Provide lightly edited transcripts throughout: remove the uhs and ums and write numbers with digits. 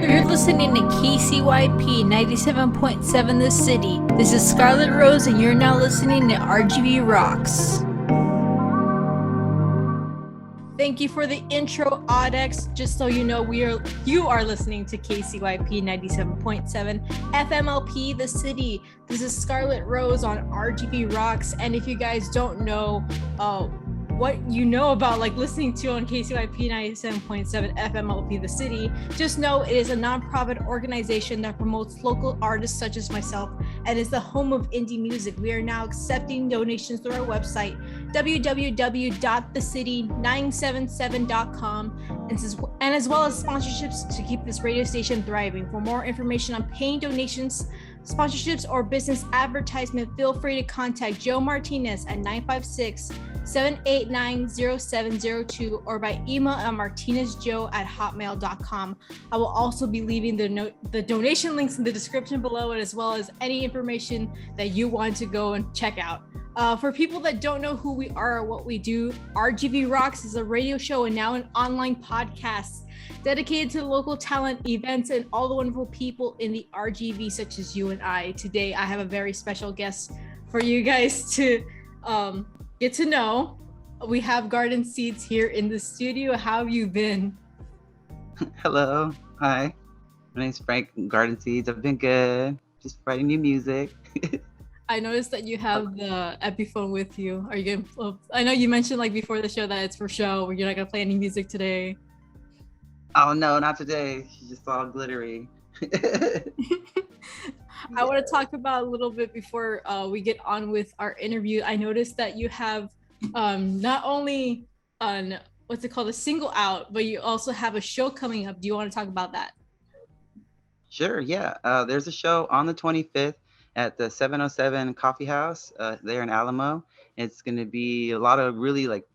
You're listening to KCYP 97.7 The City. This is Scarlet Rose, and you're now listening to RGV Rocks. Thank you for the intro, Audex. Just so you know, you are listening to KCYP 97.7 FMLP The City. This is Scarlet Rose on RGV Rocks. And if you guys don't know what you know about like listening to on KCYP 97.7 FMLP The City, just know it is a nonprofit organization that promotes local artists such as myself and is the home of indie music. We are now accepting donations through our website, www.thecity977.com, and as well as sponsorships to keep this radio station thriving. For more information on paying donations, sponsorships, or business advertisement, feel free to contact Joe Martinez at 956-789-0702 or by email at martinezjoe@hotmail.com. I will also be leaving the donation links in the description below, and as well as any information that you want to go and check out. For people that don't know who we are or what we do, RGV Rocks is a radio show and now an online podcast dedicated to local talent, events, and all the wonderful people in the RGV, such as you and I. Today, I have a very special guest for you guys to get to know. We have Garden Seeds here in the studio. How have you been? Hello. Hi. My name's Frank, Garden Seeds. I've been good. Just writing new music. I noticed that you have the Epiphone with you. Are you gonna? I know you mentioned like before the show that it's for show. You're not gonna play any music today. Oh no, not today. She's just all glittery. I want to talk about a little bit before we get on with our interview. I noticed that you have not only a single out, but you also have a show coming up. Do you want to talk about that? Sure, yeah. There's a show on the 25th at the 707 Coffee House there in Alamo. It's going to be a lot of really like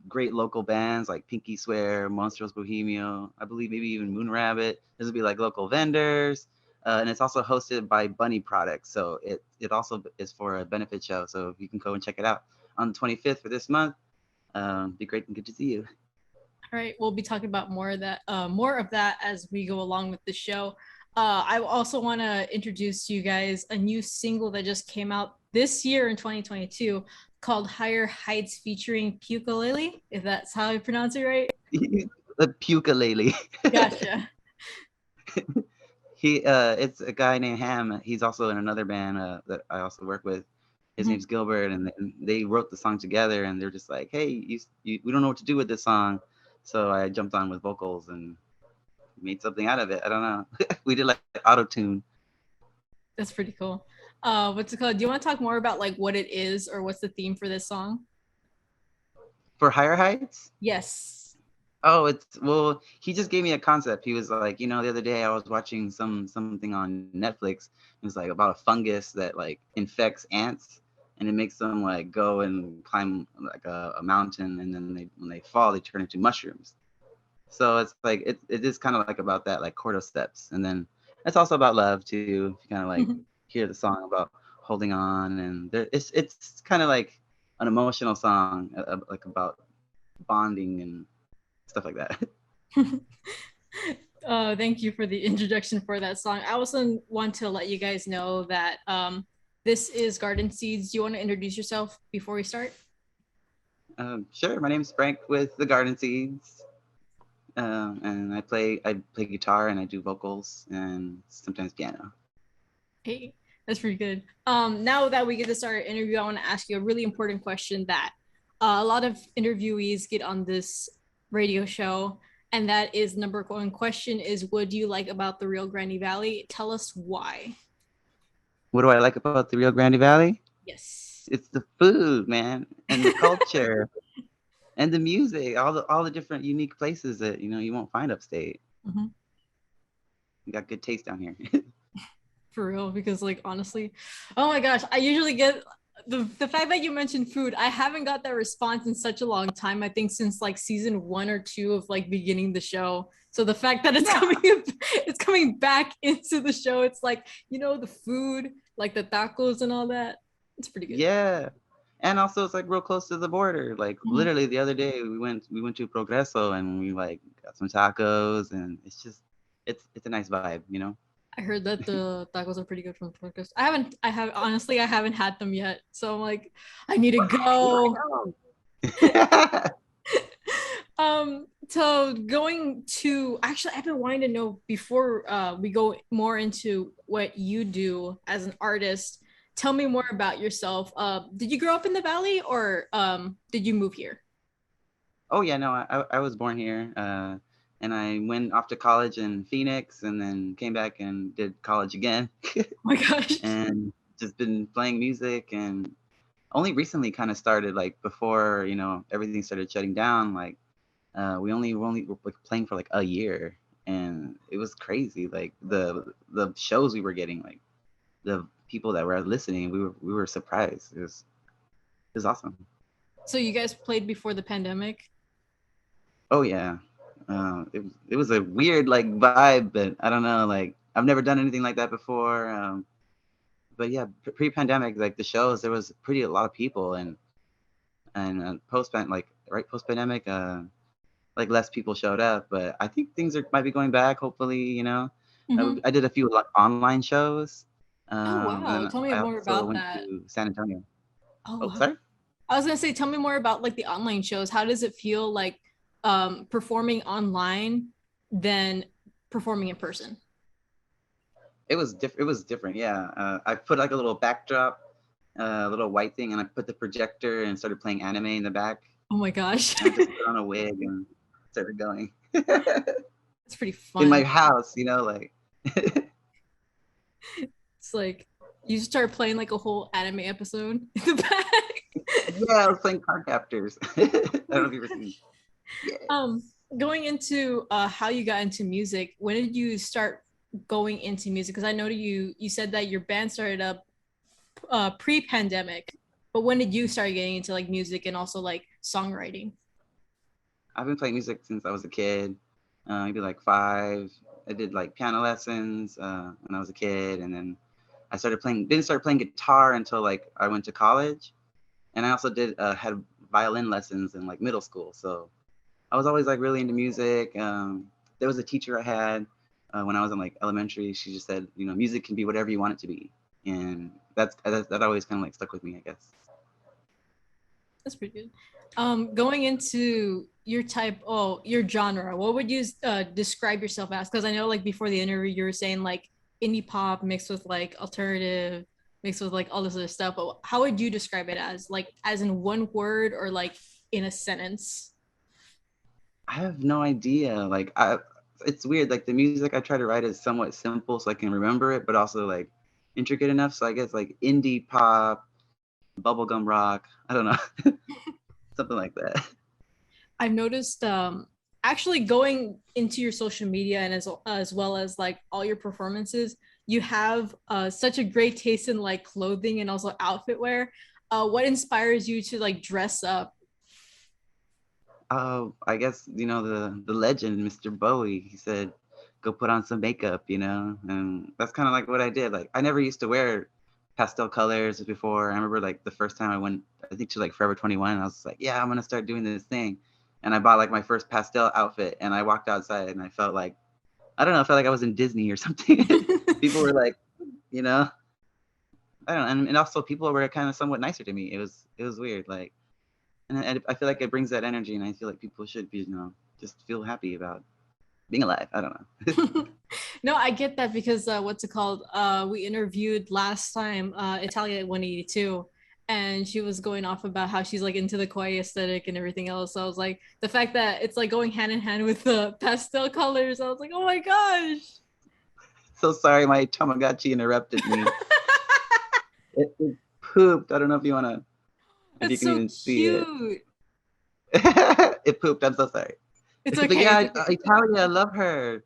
great local bands like Pinky Swear, Monstros Bohemio, I believe maybe even Moon Rabbit. This will be like local vendors. And it's also hosted by Bunny Products. So it also is for a benefit show. So you can go and check it out on the 25th for this month. Be great and good to see you. All right, we'll be talking about more of that as we go along with the show. I also want to introduce to you guys a new single that just came out this year in 2022 called Higher Heights featuring Pukalele, if that's how you pronounce it right. The Pukalele. Gotcha. It's a guy named Ham. He's also in another band that I also work with. His name's Gilbert, and they wrote the song together, and they're just like, hey, we don't know what to do with this song. So I jumped on with vocals and made something out of it. I don't know. We did like auto-tune. That's pretty cool. What's it called? Do you want to talk more about like what it is or what's the theme for this song? For Higher Heights? Yes. Oh, he just gave me a concept. He was like, the other day I was watching something on Netflix. It was like about a fungus that like infects ants, and it makes them like go and climb like a mountain, and then when they fall, they turn into mushrooms. So it's like it is kind of like about that, like cordyceps, and then it's also about love too. If you kind of like hear the song about holding on, and it's kind of like an emotional song, like about bonding and stuff like that. Thank you for the introduction for that song. I also want to let you guys know that this is Garden Seeds. Do you want to introduce yourself before we start? Sure. My name's Frank with the Garden Seeds. And I play guitar, and I do vocals and sometimes piano. Hey, that's pretty good. Now that we get to start our interview, I want to ask you a really important question that a lot of interviewees get on this radio show, and that is number one question is, what do you like about the Rio Grande Valley? Tell us why. What do I like about the Rio Grande Valley? Yes. It's the food, man, and the culture. And the music, all the different unique places that you won't find upstate. Mm-hmm. You got good taste down here. For real, because like honestly, oh my gosh, I usually get the fact that you mentioned food. I haven't got that response in such a long time. I think since like season 1 or 2 of like beginning the show. So the fact that it's coming back into the show, it's like the food, like the tacos and all that. It's pretty good. Yeah. And also it's like real close to the border. Like literally the other day we went to Progreso, and we like got some tacos, and it's it's a nice vibe, you know. I heard that the tacos are pretty good from Focus. I have honestly I haven't had them yet. So I'm like, I need to go. So going to actually I've been wanting to know before we go more into what you do as an artist. Tell me more about yourself. Did you grow up in the Valley or did you move here? Oh yeah, no, I was born here, and I went off to college in Phoenix, and then came back and did college again, Oh my gosh. and just been playing music, and only recently kind of started like before everything started shutting down. Like we only were like playing for like a year, and it was crazy. Like the shows we were getting, like the people that were listening, we were surprised. It was awesome. So you guys played before the pandemic? Oh yeah, it was a weird like vibe, but I don't know. Like I've never done anything like that before. But yeah, pre-pandemic, like the shows, there was pretty a lot of people, and post pandemic, like less people showed up. But I think things might be going back. Hopefully, Mm-hmm. I did a few like online shows, Oh wow. and Tell me I more also about went that. to San Antonio. Oh Oh, wow. sorry. I was gonna say, tell me more about like the online shows. How does it feel like performing online than performing in person? It was different. Yeah, I put like a little backdrop, a little white thing, and I put the projector and started playing anime in the back. Oh my gosh. And I just put on a wig and started going It's pretty in my fun. house, like It's like you start playing like a whole anime episode in the back. yeah, I was playing card captors. I don't know if you've ever seen. Yeah, um Going into how you got into music, when did you start going into music? Because I know you said that your band started up pre-pandemic, but when did you start getting into like music and also like songwriting? I've been playing music since I was a kid. Maybe like 5. I did like piano lessons when I was a kid, and then didn't start playing guitar until like I went to college, and I also had violin lessons in like middle school. So I was always like really into music. There was a teacher I had when I was in like elementary. She just said, music can be whatever you want it to be, and that always kind of like stuck with me, I guess. That's pretty good. Going into your genre, what would you describe yourself as? Because I know like before the interview you were saying like indie pop mixed with like alternative, mixed with like all this other stuff. But how would you describe it as? Like as in one word or like in a sentence? I have no idea. It's weird. Like the music I try to write is somewhat simple, so I can remember it, but also like intricate enough. So I guess like indie pop, bubblegum rock. I don't know, something like that. I've noticed actually going into your social media and as well as like all your performances, you have such a great taste in like clothing and also outfit wear. What inspires you to like dress up? I guess the legend, Mr. Bowie. He said, "Go put on some makeup," and that's kind of like what I did. Like I never used to wear pastel colors before. I remember like the first time I went, I think to like Forever 21. I was like, "Yeah, I'm gonna start doing this thing," and I bought like my first pastel outfit, and I walked outside, and I felt like I don't know, I felt like I was in Disney or something. People were like, you know, I don't know, and also people were kind of somewhat nicer to me. It was weird, like, and I feel like it brings that energy, and I feel like people should be, just feel happy about being alive. I don't know. No, I get that because what's it called? We interviewed last time Italia at 182, and she was going off about how she's like into the kawaii aesthetic and everything else. So I was like, the fact that it's like going hand in hand with the pastel colors, I was like, oh my gosh. So sorry, my Tamagotchi interrupted me. It pooped. I don't know if you That's can so even see it. cute. It pooped. I'm so sorry. It's But okay. yeah, It's okay. Italia, I love her.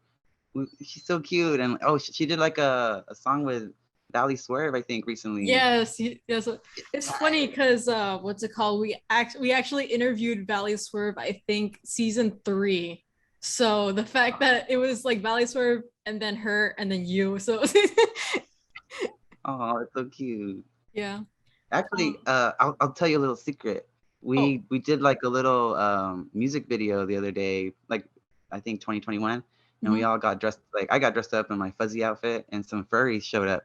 She's so cute, and oh, she did like a song with Valley Swerve, I think, recently. Yes, yes. It's funny because what's it called? We actually interviewed Valley Swerve, I think season 3. So the fact that it was like Valley Swerve and then her and then you. So Oh, it's so cute. yeah. Actually, Um, I'll tell you a little secret. oh, We did like a little music video the other day, like I think 2021, and Mhm. we all got dressed. Like I got dressed up in my fuzzy outfit, and some furries showed up,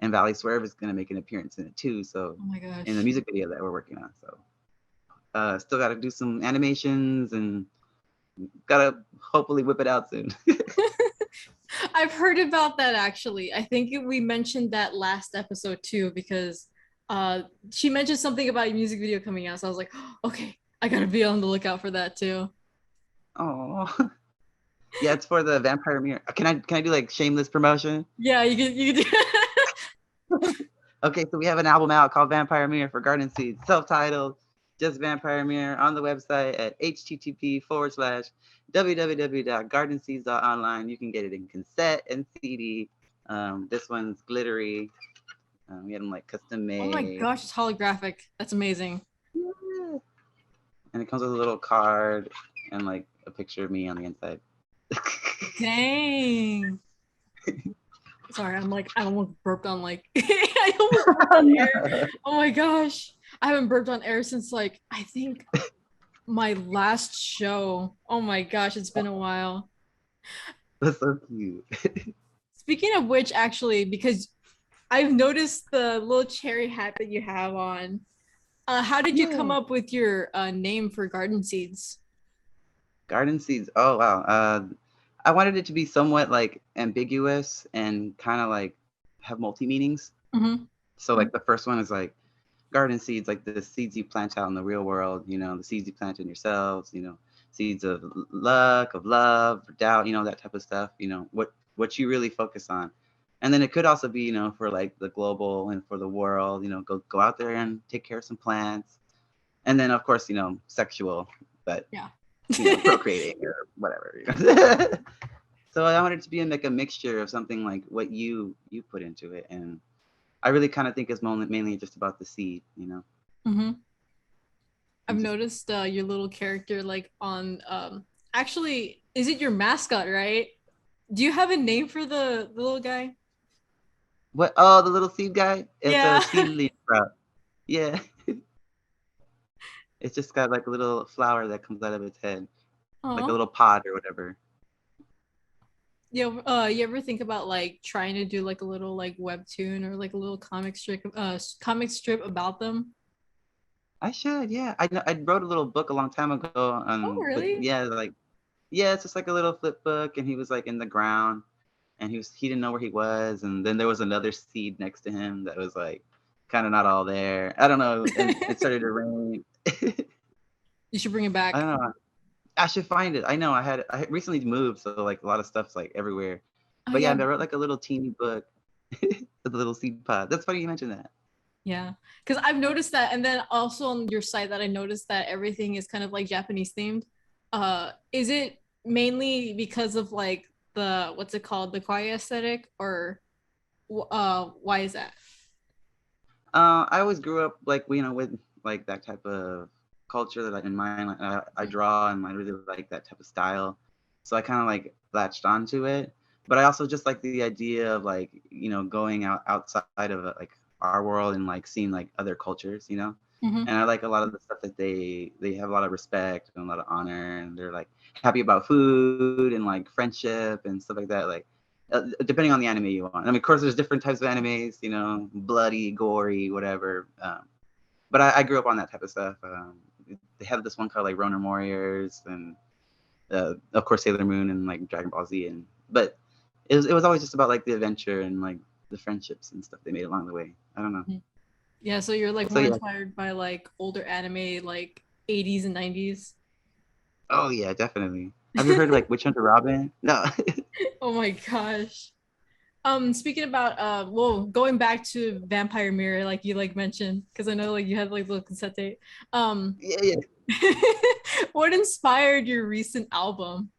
and Valley Swerve is gonna make an appearance in it too. So Oh my in the gosh. music video that we're working on. So still got to do some animations and gotta hopefully whip it out soon. I've heard about that actually. I think we mentioned that last episode too because uh she mentioned something about a music video coming out. So I was like, okay, I gotta be on the lookout for that too. Oh, yeah, it's for the Vampire Mirror. Can I do like shameless promotion? Yeah, you can Okay, so we have an album out called Vampire Mirror for Garden Seeds, self-titled, just Vampire Mirror on the website at http://www.gardenseeds.online. You can get it in cassette and CD. This one's glittery. We had them like custom Oh my made. gosh, it's holographic. That's amazing. Yeah. And it comes with a little card and like a picture of me on the inside. Dang. Sorry, I almost burped on like I almost burped on air. Oh my gosh. I haven't burped on air since like I think my last show. Oh my gosh, it's been a while. That's so cute. Speaking of which, actually, because I've noticed the little cherry hat that you have on. How did you come Yeah. up with your name for garden seeds? Garden Seeds. Oh wow. I wanted it to be somewhat like ambiguous and kind of like have multi meanings. Mm-hmm. So like the first one is like garden seeds, like the seeds you plant out in the real world. The seeds you plant in yourselves. Seeds of luck, of love, doubt. That type of stuff. What you really focus on. And then it could also be, for like the global and for the world. Go out there and take care of some plants. And then of course, sexual, but Yeah. procreating or whatever. So I wanted it to be like a mixture of something like what you put into it, and I really kind of think it's mainly just about the seed. Mm-hmm. I've And just noticed your little character like on actually is it your mascot, right? Do you have a name for the little guy? what? Oh, the little seed guy. It's a Yeah. seedling sprout. Yeah, it's just got like a little flower that comes out of its head, like a Oh. little pod or whatever. You ever think about like trying to do like a little like webtoon or like a little comic strip about them? I should, yeah. I wrote a little book a long time ago, Oh, but really? yeah, like yeah, it's just like a little flip book, and he was like in the ground, and he didn't know where he was, and then there was another seed next to him that was like kind of not all there. I don't know, and it started to rain. You should bring it I back. don't know. I should find it. I know I had recently moved, so like a lot of stuff's like everywhere. Oh But yeah, yeah, I wrote like a little teeny book with a little seed pod. That's funny you mentioned that. yeah. Because I've noticed that, and then also on your site that I noticed that everything is kind of like Japanese themed. Is it mainly because of like the what's it called, the kawaii aesthetic, or why is that? I always grew up like with like that type of culture that in mind. Like, I draw and I really like that type of style, so I kind of like latched onto it. But I also just like the idea of like going outside of like our world and like seeing like other cultures. Mm-hmm. And I like a lot of the stuff that they have a lot of respect and a lot of honor, and they're like happy about food and like friendship and stuff like that. Like depending on the anime you want. I mean, of course, there's different types of animes, bloody, gory, whatever. But I grew up on that type of stuff. They have this one called like Ronin Warriors, and of course Sailor Moon and like Dragon Ball Z, but it was always just about like the adventure and like the friendships and stuff they made along the way. I don't know. Yeah, so you're like So more yeah. inspired by like older anime, like 80s and 90s. Oh yeah, definitely. Have you heard of like Witch Hunter Robin? No. Oh my gosh. Speaking about well, going back to Vampire Mirror, like you like mentioned, because I know like you had like little cassette tape. Um, Yeah, yeah. what inspired your recent album?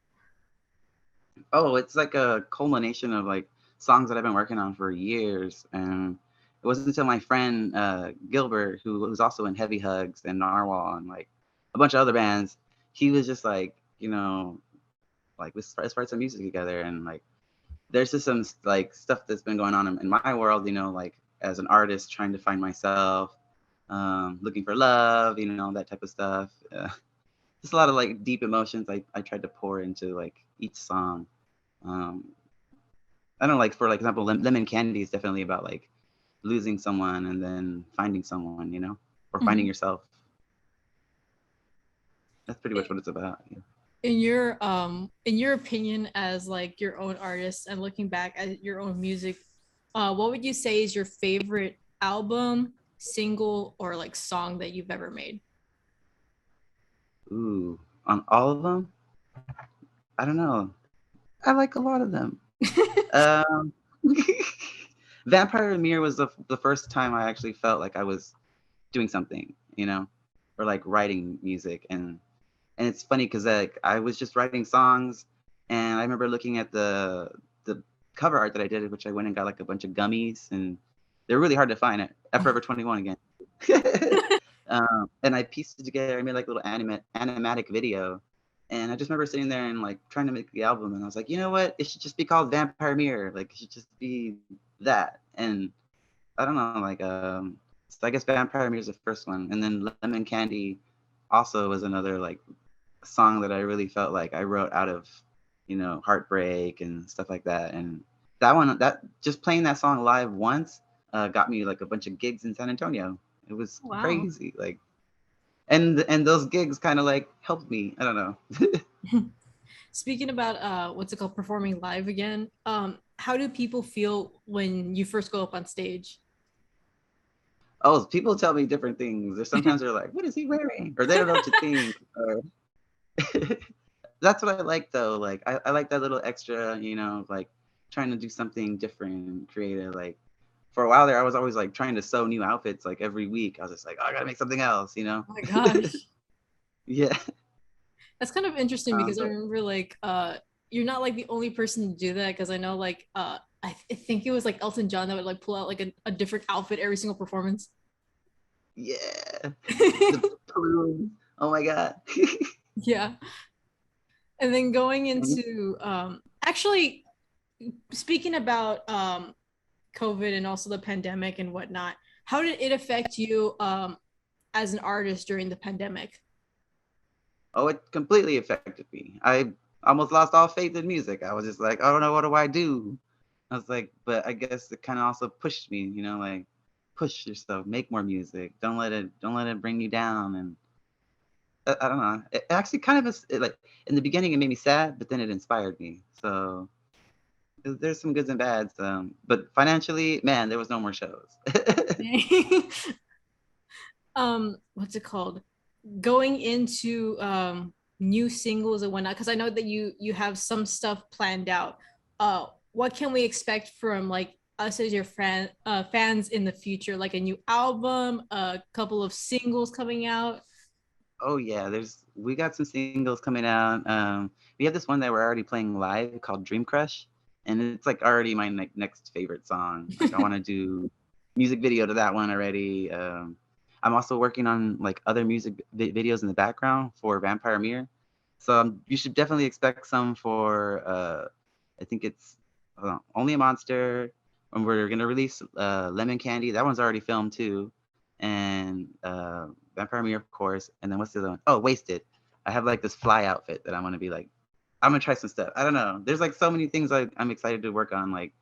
Oh, it's like a culmination of like songs that I've been working on for years, and it wasn't until my friend Gilbert, who was also in Heavy Hugs and Narwhal and like a bunch of other bands, he was just like, like let's write some music together, and like there's just some like stuff that's been going on in my world, like as an artist trying to find myself, looking for love, that type of stuff. Just a lot of like deep emotions I tried to pour into like each song. Um, I don't know, like for like example, Lemon Candy is definitely about like losing someone and then finding someone, you know, or finding Mhm. yourself. That's pretty much what it's about. Yeah. In your opinion as like your own artist and looking back at your own music, what would you say is your favorite album, single, or like song that you've ever made? Ooh, on all of them, I don't know. I like a lot of them. Um, Vampire Mirror was the first time I actually felt like I was doing something, you know, or like writing music. And it's funny because like I was just writing songs, and I remember looking at the cover art that I did, which I went and got like a bunch of gummies, and they're really hard to find at Forever 21 again. And I pieced it together. I made like a little animatic video, and I just remember sitting there and like trying to make the album, and I was like, you know what? It should just be called Vampire Mirror. Like it should just be that. And I don't know, like so I guess Vampire Mirror is the first one, and then Lemon Candy also was another like song that I really felt like I wrote out of, you know, heartbreak and stuff like that. And that one, that just playing that song live once, got me like a bunch of gigs in San Antonio. It was Wow. crazy, like, and those gigs kind of like helped me. I don't know. Speaking about what's it called, performing live again, how do people feel when you first go up on stage? Oh, people tell me different things. Or sometimes they're like, "What is he wearing?" Or they don't know what to think. Or that's what I like though. Like I like that little extra, you know, like trying to do something different and creative. Like for a while there, I was always like trying to sew new outfits like every week. I was just like, oh, I gotta make something else, you know? Oh my gosh. Yeah. That's kind of interesting because I But remember like you're not like the only person to do that because I know like I think it was like Elton John that would like pull out like a different outfit every single performance. yeah, the plume. Oh my god. Yeah. And then going into actually speaking about COVID and also the pandemic and whatnot, how did it affect you as an artist during the pandemic? Oh, it completely affected me. I almost lost all faith in music. I was just like, I don't know, what do I do? I was like, but I guess it kind of also pushed me, you know, like push yourself, make more music. Don't let it bring you down. And I don't know. It actually kind of is like in the beginning it made me sad, but then it inspired me. So there's some goods and bads. But financially, man, there was no more shows. What's it called? Going into new singles and whatnot, because I know that you have some stuff planned out. What can we expect from like us as your fans in the future? Like a new album, a couple of singles coming out? Oh yeah, we got some singles coming out. We have this one that we're already playing live called Dream Crush, and it's like already my next favorite song. Like I want to do music video to that one already. I'm also working on like other music videos in the background for Vampire Mirror, so you should definitely expect some for. I think it's Only a Monster, and we're gonna release Lemon Candy. That one's already filmed too, and Vampire Mirror, of course. And then what's the other one? Oh, Wasted. I have like this fly outfit that I'm gonna be like, I'm gonna try some stuff. I don't know. There's like so many things I'm excited to work on, like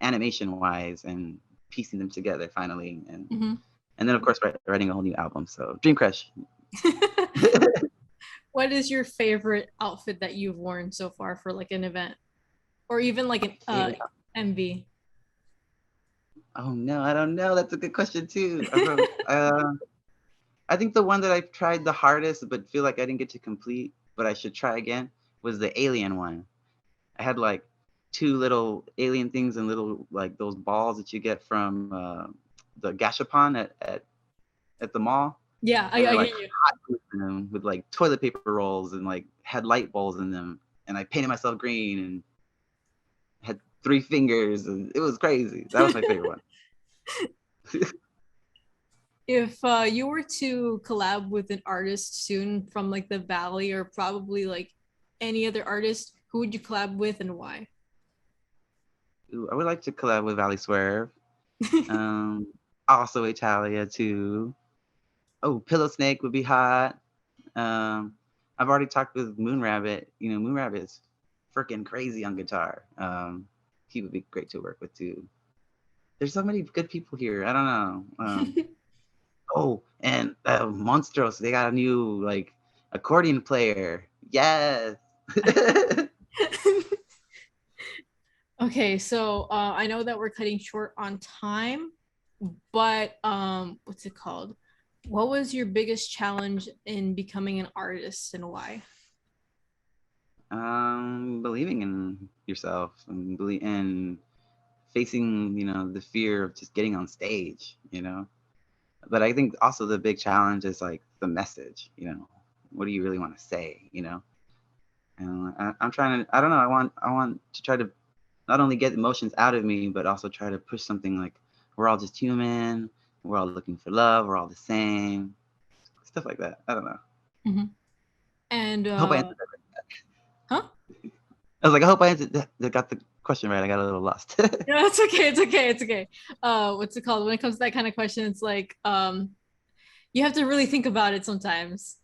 animation wise, and piecing them together finally. Mhm. And then of course writing a whole new album. So Dream Crush. What is your favorite outfit that you've worn so far for like an event or even like an Favorite. MV? Oh no, I don't know. That's a good question too. I think the one that I tried the hardest, but feel like I didn't get to complete, but I should try again, was the alien one. I had like two little alien things and little like those balls that you get from the gashapon at the mall. Yeah, And they're I like get you. hot glue in them with like toilet paper rolls and like had light bulbs in them. And I painted myself green and had three fingers and it was crazy. That was my favorite one. If you were to collab with an artist soon from like the Valley or probably like any other artist, who would you collab with and why? Ooh, I would like to collab with Valley Swerve. Um, Also Italia too. Oh, Pillow Snake would be hot. Um, I've already talked with Moon Rabbit. You know, Moon Rabbit is freaking crazy on guitar. He would be great to work with too. There's so many good people here. I don't know. Oh, and Monstros, they got a new like accordion player. Yes. Okay, so I know that we're cutting short on time, but what's it called? What was your biggest challenge in becoming an artist and why? Believing in yourself and facing, the fear of just getting on stage, But I think also the big challenge is like the message, What do you really want to say, And I'm trying to, I don't know, I want to try to not only get emotions out of me, but also try to push something like we're all just human, we're all looking for love, we're all the same, stuff like that. I don't know. Mm-hmm. And I hope I answered that. huh? I was like, I hope I answered that, got the question right. I got a little lost. No, it's okay. It's okay. It's okay. What's it called? When it comes to that kind of question, it's like you have to really think about it sometimes.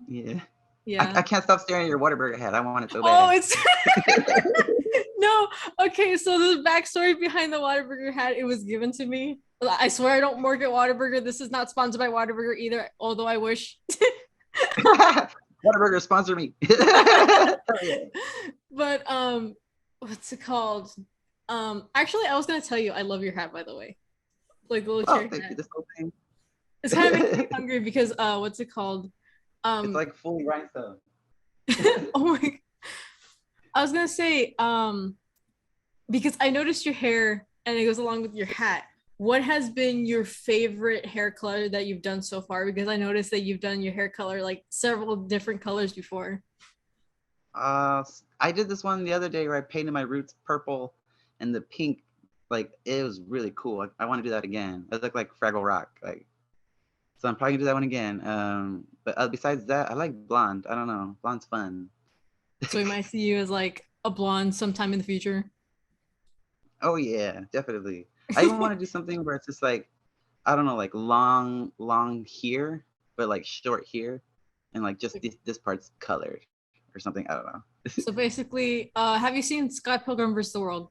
Yeah. Yeah. I can't stop staring at your Whataburger hat. I want it so bad. Oh, it's no. Okay, so the backstory behind the Whataburger hat, it was given to me. I swear I don't work at Whataburger. This is not sponsored by Whataburger either, although I wish. Whataburger sponsor me. But what's it called? Actually, I was gonna tell you I love your hat, by the way. Like the little cherry Thank hat. you. This whole thing. It's kind of making me hungry because what's it called? It's like fully rhinestone. Oh my, I was gonna say, because I noticed your hair and it goes along with your hat. What has been your favorite hair color that you've done so far? Because I noticed that you've done your hair color like several different colors before. I did this one the other day where I painted my roots purple and the pink. Like it was really cool. I want to do that again. It looked like Fraggle Rock. Like, so I'm probably gonna do that one again. But besides that, I like blonde. I don't know. Blonde's fun. So we might see you as like a blonde sometime in the future. Oh yeah, definitely. I even want to do something where it's just like, I don't know, like long here, but like short here, and like just this part's colored or something. I don't know. So basically, have you seen Scott Pilgrim vs. the World?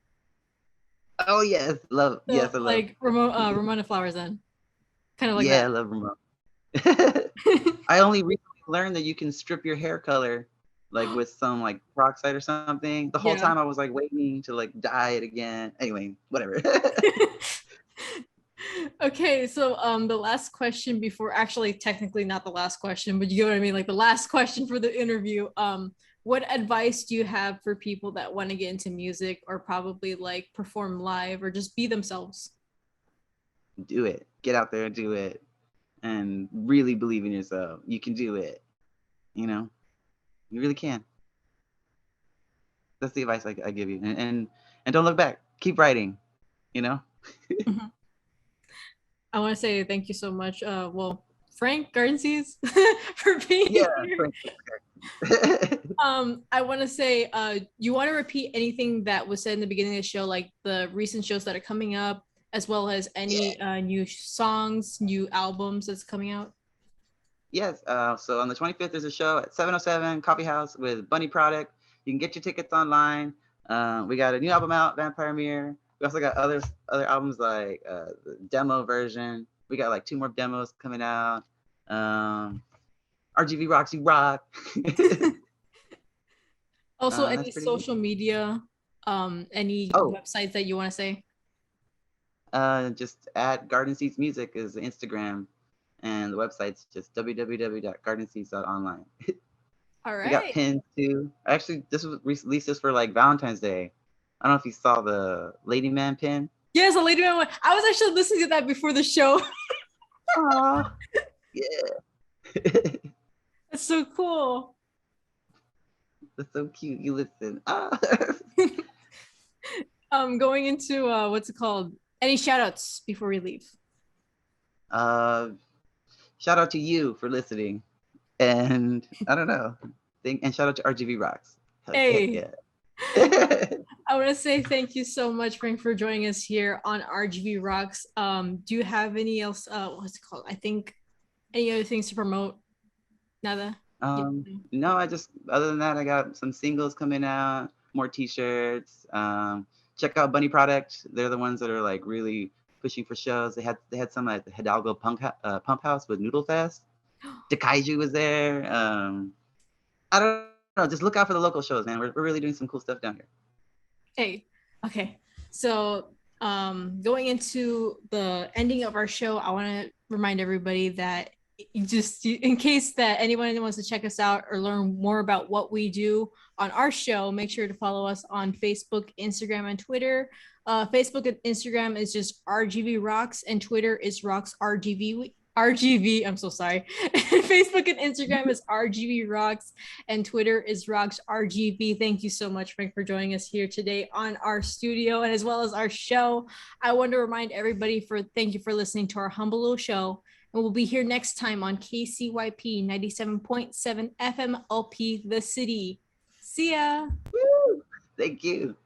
Oh yes, love. So Yes, I love. like Ramona Flowers then. Kind of like Yeah, I that. love Ramon. I only recently learned that you can strip your hair color like with some like peroxide or something. The whole Yeah. time I was like waiting to like dye it again. Anyway, whatever. Okay, so the last question before, actually technically not the last question, but you get what I mean, like the last question for the interview. What advice do you have for people that want to get into music or probably like perform live or just be themselves? Do it. Get out there and do it. And really believe in yourself. You can do it. You really can. That's the advice I give you. And don't look back. Keep writing. You know. Mhm. I want to say thank you so much. Well, Frank Gardensees for being Yeah. here. I want to say, you want to repeat anything that was said in the beginning of the show, like the recent shows that are coming up, as well as any new songs, new albums that's coming out? Yes. So on the 25th, there's a show at 707 Coffee House with Bunny Product. You can get your tickets online. We got a new album out, Vampire Mirror. We also got other albums like the demo version. We got like 2 more demos coming out. RGV Rocks, you rock. Also, any That's pretty social media, any Oh, websites that you want to say? just at Garden Seeds Music is the Instagram, and the website's just www.gardenseeds.online. All We got right. pins too. Actually, this was released just for like Valentine's Day. I don't know if you saw the Lady Man pin. Yes, a lady man one. I was actually listening to that before the show. Aww. Yeah. That's so cool. That's so cute. You listen. Ah. Going into what's it called? Any shout outs before we leave? uh, Shout out to you for listening. And I don't know. And shout out to RGV Rocks. Heck Hey, yeah. I want to say thank you so much, Frank, for joining us here on RGV Rocks. Do you have any else? What's it called? I think any other things to promote? Nada. Yep. No, I just other than that, I got some singles coming out, more t-shirts. Check out Bunny Product. They're the ones that are like really pushing for shows. They had some at the Hidalgo Pump House with Noodle Fest. Kaiju was there. I don't know. Just look out for the local shows, man. We're really doing some cool stuff down here. Hey, okay. So, going into the ending of our show, I want to remind everybody that in case that anyone wants to check us out or learn more about what we do on our show, make sure to follow us on Facebook, Instagram, and Twitter. Facebook and Instagram is just RGV Rocks, and Twitter is Rocks RGV. RGV, I'm so sorry. Facebook and Instagram is RGV Rocks, and Twitter is Rocks RGV. Thank you so much, Frank, for joining us here today on our studio and as well as our show. I want to remind everybody thank you for listening to our humble little show. And we'll be here next time on KCYP 97.7 FM LP The City. See ya. Woo! Thank you.